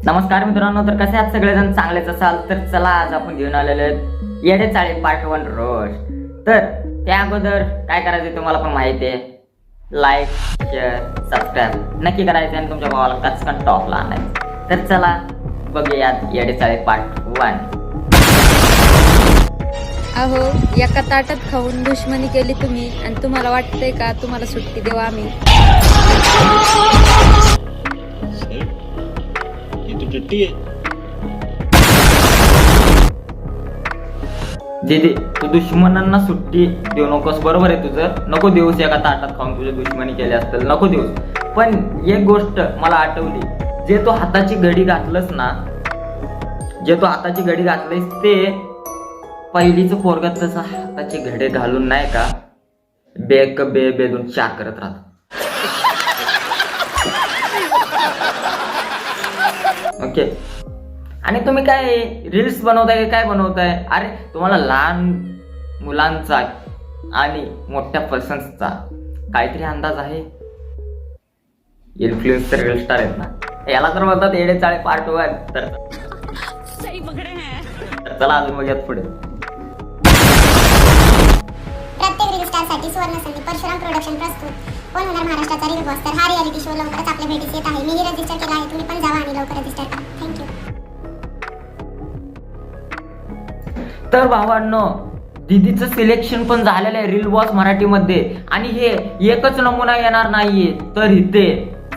नमस्कार मित्रांनो, तर कसे आहात सगळेजण? चांगलेच असाल तर चला आज आपण घेऊन आलेले आहेत येडे चाळे पार्ट 1 रोस्ट. तर त्या अगोदर काय करायचं तुम्हाला पण माहिती आहे, लाईक शेअर सबस्क्राईब नक्की करायचं आणि तुमच्या भावाला कचकन टॉपला आणायचं. तर चला बघूयात येडे चाळे पार्ट 1. अहो, एका ताटात खाऊन दुश्मनी केली तुम्ही आणि तुम्हाला वाटतंय का तुम्हाला सुट्टी देऊ आम्ही? दीदी, तू दुश्मनांना सुट्टी देऊ नकोस. बरोबर आहे तुझं, नको देऊस. एका ताटात खाऊन तुझ्या दुश्मनी केली असतील, नको देऊस. पण एक गोष्ट मला आठवली, जे तू हाताची घडी घातलंस ना, जे तू हाताची घडी घातलीस ते पहिलीच पोरगत तसं हाताचे घडे घालून नाही का बेदून चा करत राहत. ओके. आणि तुम्ही काय रील्स बनवताय, काय बनवताय? अरे तुम्हाला लहान मुलांचा आणि मोठ्या पर्सन्सचा काहीतरी अंदाज आहे? इन्फ्लुएन्सर रील स्टार आहेत ना, याला तर म्हणतात येडे चाळे पार्ट 1. तर चला अजून बघूयात पुढे. प्रत्येक रील स्टार साठी सुवर्ण संधी परशुराम प्रोडक्शन प्रस्तुत कोण होणार महाराष्ट्राचा रील बॉस. तर हा रियालिटी शो लवकरच आपल्या भेटीस येत आहे. मीही रजिस्टर केला आहे, तुम्ही पण जावा आणि लवकर रजिस्टर करा. थँक्यू. तर भावांनो, दीदीचं सिलेक्शन पण झालेलं आहे रील बॉस मराठीमध्ये. आणि हे एकच नमुना येणार नाहीये, तर इथे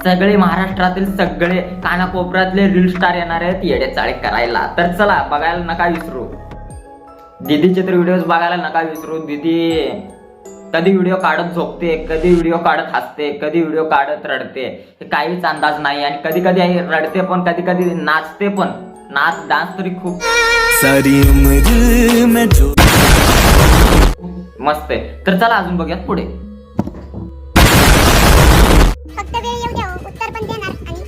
सगळे महाराष्ट्रातील सगळे कानाकोपऱ्यातले रील स्टार येणार आहेत येडे चाळे करायला. तर चला बघायला नका विसरू, दीदीचे तर व्हिडिओज बघायला नका विसरू. दीदी कधी व्हिडिओ काढत झोपते, कधी व्हिडिओ काढत हसते, कधी व्हिडिओ काढत रडते, हे काहीच अंदाज नाही. आणि कधी कधी रडते पण, कधी कधी नाचते पण. नाच डान्स तरी खूप सारी उम्र में जो मस्त आहे. तर चला अजून बघूयात पुढे. फक्त वेळ येऊ द्या, उत्तर पण देणार आणि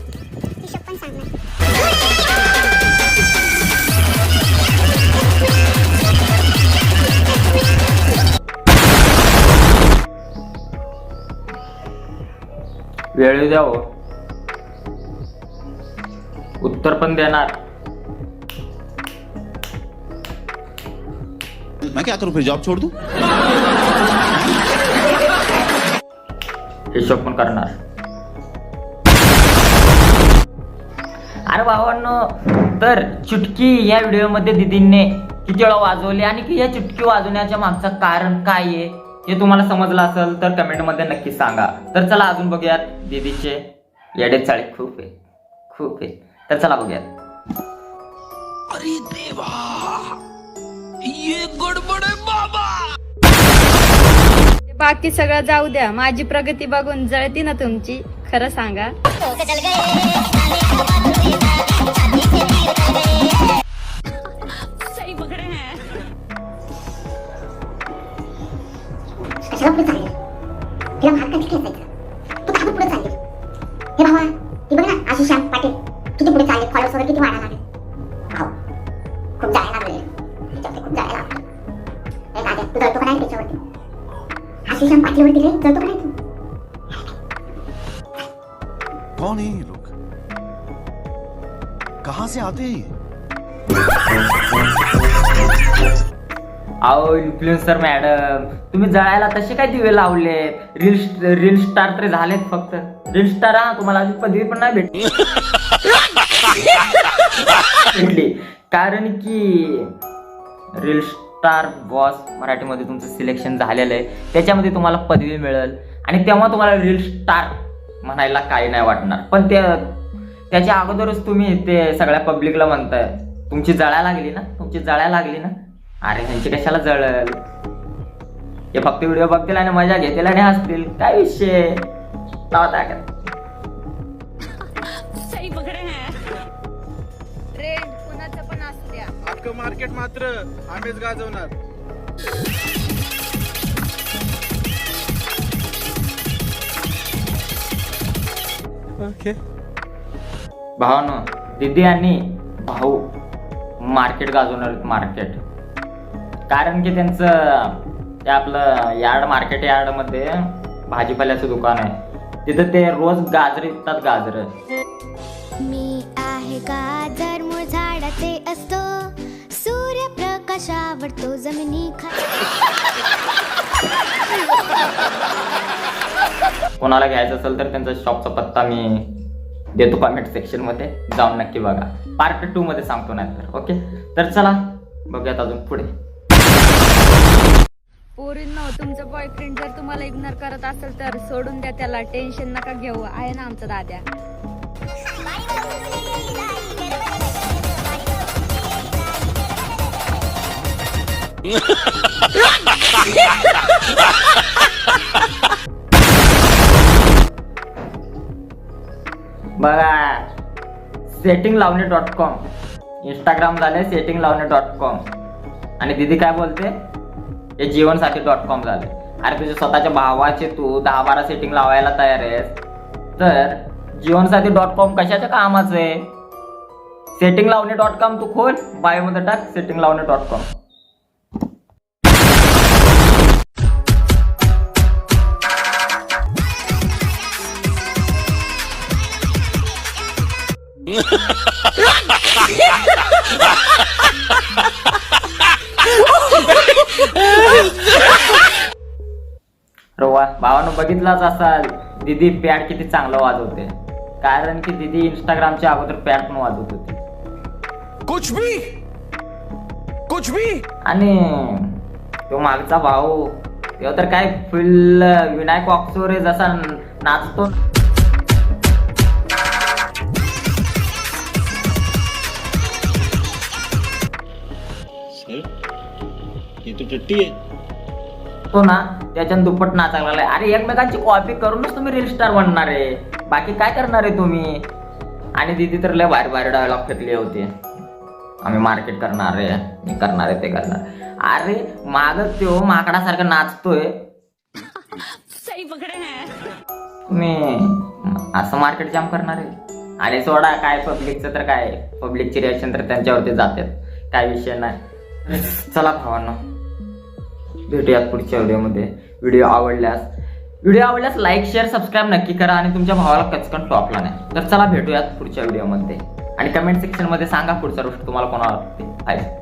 हिशोब पण सांगणार. वेळ द्यावं, उत्तर पण देणार. मैं क्या करूं, फिर जॉब छोड़ दूं? हिशोब पण करणार. अरे भावांनो, तर चुटकी या व्हिडिओमध्ये दीदींने किती वेळा वाजवली आणि की या चुटकी वाजवण्याच्या मागचं कारण काय आहे हे तुम्हाला समजलं असेल तर कमेंट मध्ये नक्की सांगा. तर चला अजून बघूयात. दीदीचे येडे चाळे खूप आहे. तर चला बघूयात. अरे देवा, ये गडबड है बाबा. बाकी सगळं जाऊ द्या, माझी प्रगती बघून जळती ना तुमची. खरं सांगा. कशाला पुढे चालली? तिला महाग कधी खेचायचं? तू का पुढे चालली? हे भावा, ती बघ ना, आशिष श्याम पाटील किती पुढे चालले, फॉलोअर्स वगैरे किती वाढायला लागले. भाऊ खूप जायला लागले, त्याच्यावरती खूप जायला लागले. हे दादा, तू जळतो का नाही त्याच्यावरती? आशिष श्याम पाटीलवरती रे, जळतो का नाही तू? कौन है ये लोग, कहां से आते हैं ये? अहो इन्फ्लुएन्सर मॅडम, तुम्ही जळायला तसे काय दिवे लावले? रील स्टार तरी झालेत फक्त. रील स्टार, हा तुम्हाला अजून पदवी पण नाही भेटली. कारण की रील स्टार बॉस मराठीमध्ये तुमचं सिलेक्शन झालेलं आहे, त्याच्यामध्ये तुम्हाला पदवी मिळेल आणि तेव्हा तुम्हाला रील स्टार म्हणायला काही नाही वाटणार. पण त्याच्या अगोदरच तुम्ही ते सगळ्या पब्लिकला म्हणताय तुमची जळायला लागली ना. अरे ह्यांची कशाला जळल? हे फक्त व्हिडिओ बघतील आणि मजा घेतील आणि हसतील. काय विषय ट्रेंड कुणाचं पण असू द्या, अख्खं मार्केट मात्र आम्हीच गाजवणार. ओके. भावानो, दीदी आणि भाऊ मार्केट गाजवणार. मार्केट कारण की त्यांचं ते आपलं यार्ड मध्ये भाजीपाल्याचं दुकान आहे. तिथं ते रोज गाजर विकतात. गाजर मी आहे आहे गाजर मूळ झाडाचे असतो, सूर्यप्रकाश आवडतो जमिनी कोणाला घ्यायचं असेल तर त्यांचा शॉपचा पत्ता मी देतो कमेंट सेक्शन मध्ये, जाऊन नक्की बघा. पार्ट 2 मध्ये सांगतो नाही तर. ओके, तर चला बघूयात अजून पुढे. पोरींनो, तुमचा बॉयफ्रेंड जर तुम्हाला इग्नोर करत असेल तर सोडून द्या त्याला, टेन्शन नका घेऊ, आहे ना आमचा दाद्या. बघा, settinglavne.com इंस्टाग्राम झाले settinglavne.com आणि दीदी काय बोलते, हे जीवनसाथी.com झाले. अरे तुझ्या स्वतःच्या भावाचे तू 10-12 सेटिंग लावायला तयार आहेस, तर जीवनसाथी.com कशाच्या कामाचं आहे? settinglavne.com तू खोल, बायो मध्ये टाक settinglavne.com. रोवा भावानं बघितलाच असाल दीदी पॅड किती चांगलं वाजवते, कारण की दीदी इंस्टाग्रामच्या अगोदर पॅड पण वाजवत होती. कुछ भी आणि तो मागचा भाऊ तो तर काय फुल विनायक ऑक्सोरे जसा नाचतो. ये तो टट्टी है. तो ना त्याच्यानं दुप्पट नाचायला लागलाय. अरे एकमेकांची कॉपी करूनच तुम्ही रील स्टार बनणार आहे, बाकी काय करणार आहे तुम्ही? आणि दीदी तर लय भारी भारी डायलॉग फेकले होते, आम्ही मार्केट करणार आहे, मी करणार आहे, ते करणार. अरे माग तो माकडासारखं नाचतोय, तुम्ही असं मार्केट जाम करणार आहे? आणि सोडा काय पब्लिकचं, तर काय पब्लिकची रिॲक्शन तर त्यांच्यावरती जातात, काय विषय नाही. चला भावांनो, भेटूयात पुढच्या व्हिडिओमध्ये. व्हिडिओ आवडल्यास लाईक शेअर सबस्क्राईब नक्की करा आणि तुमच्या भावाला कचकन टॉपला नाही. तर चला भेटूयात पुढच्या व्हिडिओमध्ये आणि कमेंट सेक्शन मध्ये सांगा पुढचा गोष्ट तुम्हाला कोणाला वाटते.